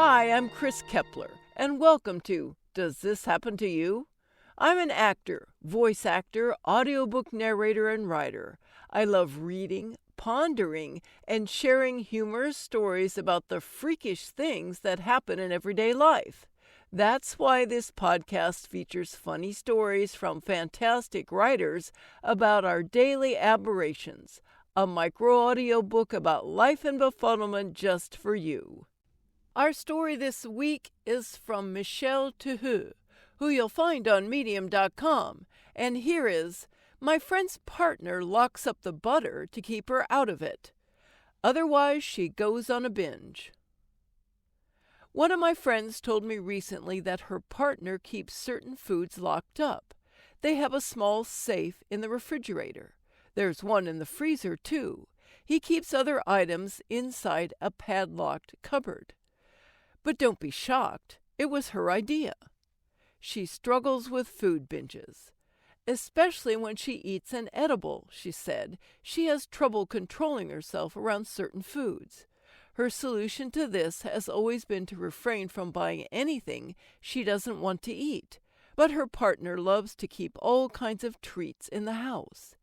Hi, I'm Chris Kepler, and welcome to Does This Happen to You? I'm an actor, voice actor, audiobook narrator, and writer. I love reading, pondering, and sharing humorous stories about the freakish things that happen in everyday life. That's why this podcast features funny stories from fantastic writers about our daily aberrations, a micro audiobook about life and befuddlement just for you. Our story this week is from Michelle Tuheu, who you'll find on Medium.com, and here is My friend's partner locks up the butter to keep her out of it. Otherwise, she goes on a binge. One of my friends told me recently that her partner keeps certain foods locked up. They have a small safe in the refrigerator. There's one in the freezer, too. He keeps other items inside a padlocked cupboard. But don't be shocked, it was her idea. She struggles with food binges. Especially when she eats an edible, she said. She has trouble controlling herself around certain foods. Her solution to this has always been to refrain from buying anything she doesn't want to eat. But her partner loves to keep all kinds of treats in the house.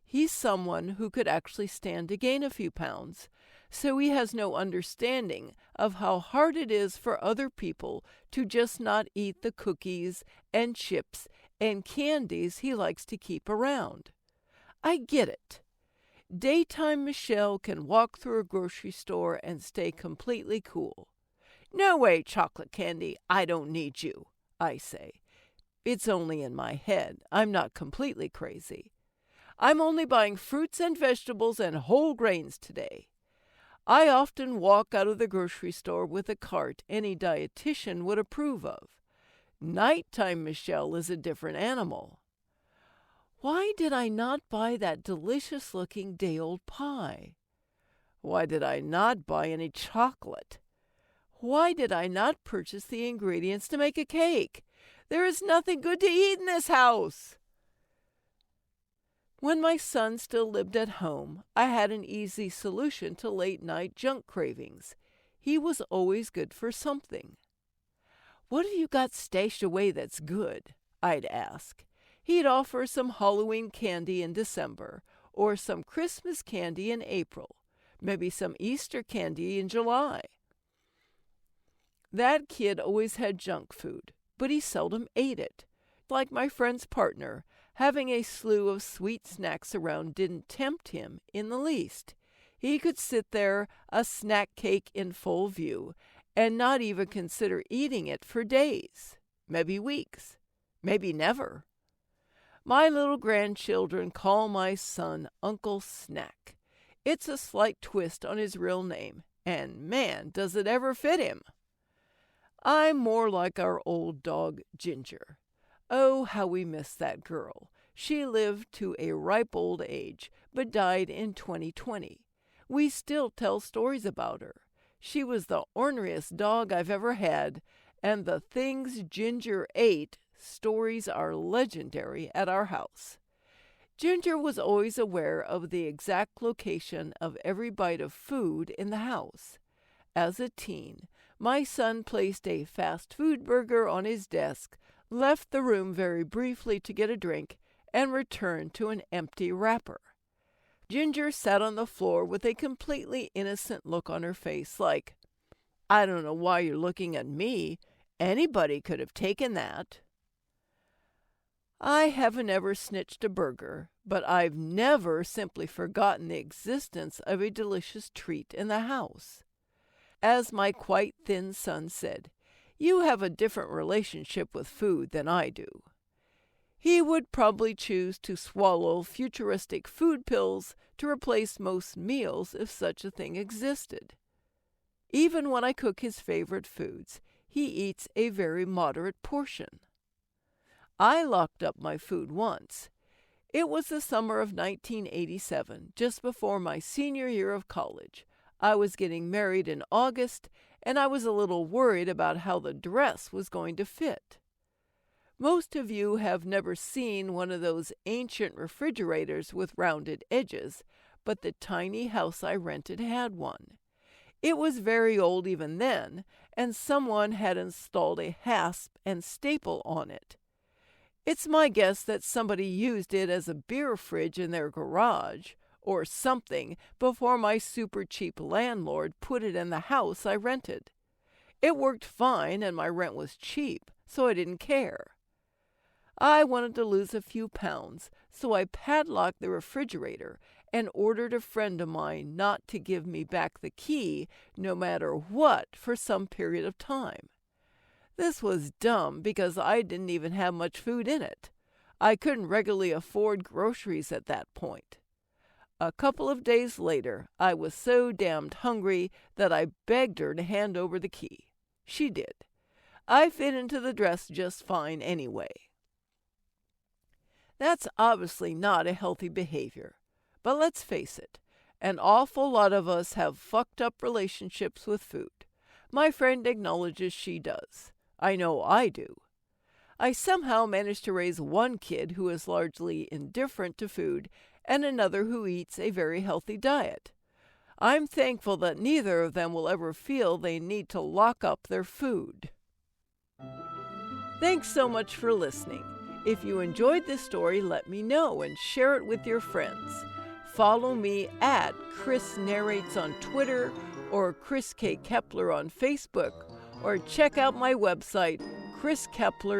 He's someone who could actually stand to gain a few pounds, so he has no understanding of how hard it is for other people to just not eat the cookies and chips and candies he likes to keep around. I get it. Daytime Michelle can walk through a grocery store and stay completely cool. No way, chocolate candy, I don't need you, I say. It's only in my head. I'm not completely crazy. I'm only buying fruits and vegetables and whole grains today. I often walk out of the grocery store with a cart any dietitian would approve of. Nighttime Michelle is a different animal. Why did I not buy that delicious-looking day-old pie? Why did I not buy any chocolate? Why did I not purchase the ingredients to make a cake? There is nothing good to eat in this house. When my son still lived at home, I had an easy solution to late-night junk cravings. He was always good for something. What have you got stashed away that's good? I'd ask. He'd offer some Halloween candy in December, or some Christmas candy in April, maybe some Easter candy in July. That kid always had junk food, but he seldom ate it. Like my friend's partner, having a slew of sweet snacks around didn't tempt him in the least. He could sit there, a snack cake in full view, and not even consider eating it for days, maybe weeks, maybe never. My little grandchildren call my son Uncle Snack. It's a slight twist on his real name, and man, does it ever fit him. I'm more like our old dog Ginger. Oh, how we miss that girl. She lived to a ripe old age, but died in 2020. We still tell stories about her. She was the orneriest dog I've ever had, and the things Ginger ate, stories are legendary at our house. Ginger was always aware of the exact location of every bite of food in the house. As a teen, my son placed a fast food burger on his desk, left the room very briefly to get a drink, and returned to an empty wrapper. Ginger sat on the floor with a completely innocent look on her face, like, I don't know why you're looking at me. Anybody could have taken that. I haven't ever snitched a burger, but I've never simply forgotten the existence of a delicious treat in the house. As my quite thin son said, you have a different relationship with food than I do. He would probably choose to swallow futuristic food pills to replace most meals if such a thing existed. Even when I cook his favorite foods, he eats a very moderate portion. I locked up my food once. It was the summer of 1987, just before my senior year of college. I was getting married in August, and I was a little worried about how the dress was going to fit. Most of you have never seen one of those ancient refrigerators with rounded edges, but the tiny house I rented had one. It was very old even then, and someone had installed a hasp and staple on it. It's my guess that somebody used it as a beer fridge in their garage, or something, before my super cheap landlord put it in the house I rented. It worked fine and my rent was cheap, so I didn't care. I wanted to lose a few pounds, so I padlocked the refrigerator and ordered a friend of mine not to give me back the key, no matter what, for some period of time. This was dumb because I didn't even have much food in it. I couldn't regularly afford groceries at that point. A couple of days later, I was so damned hungry that I begged her to hand over the key. She did. I fit into the dress just fine anyway. That's obviously not a healthy behavior. But let's face it, an awful lot of us have fucked up relationships with food. My friend acknowledges she does. I know I do. I somehow managed to raise one kid who is largely indifferent to food and another who eats a very healthy diet. I'm thankful that neither of them will ever feel they need to lock up their food. Thanks so much for listening. If you enjoyed this story, let me know and share it with your friends. Follow me at Chris Narrates on Twitter or Chris K. Kepler on Facebook, or check out my website, chriskepler.com.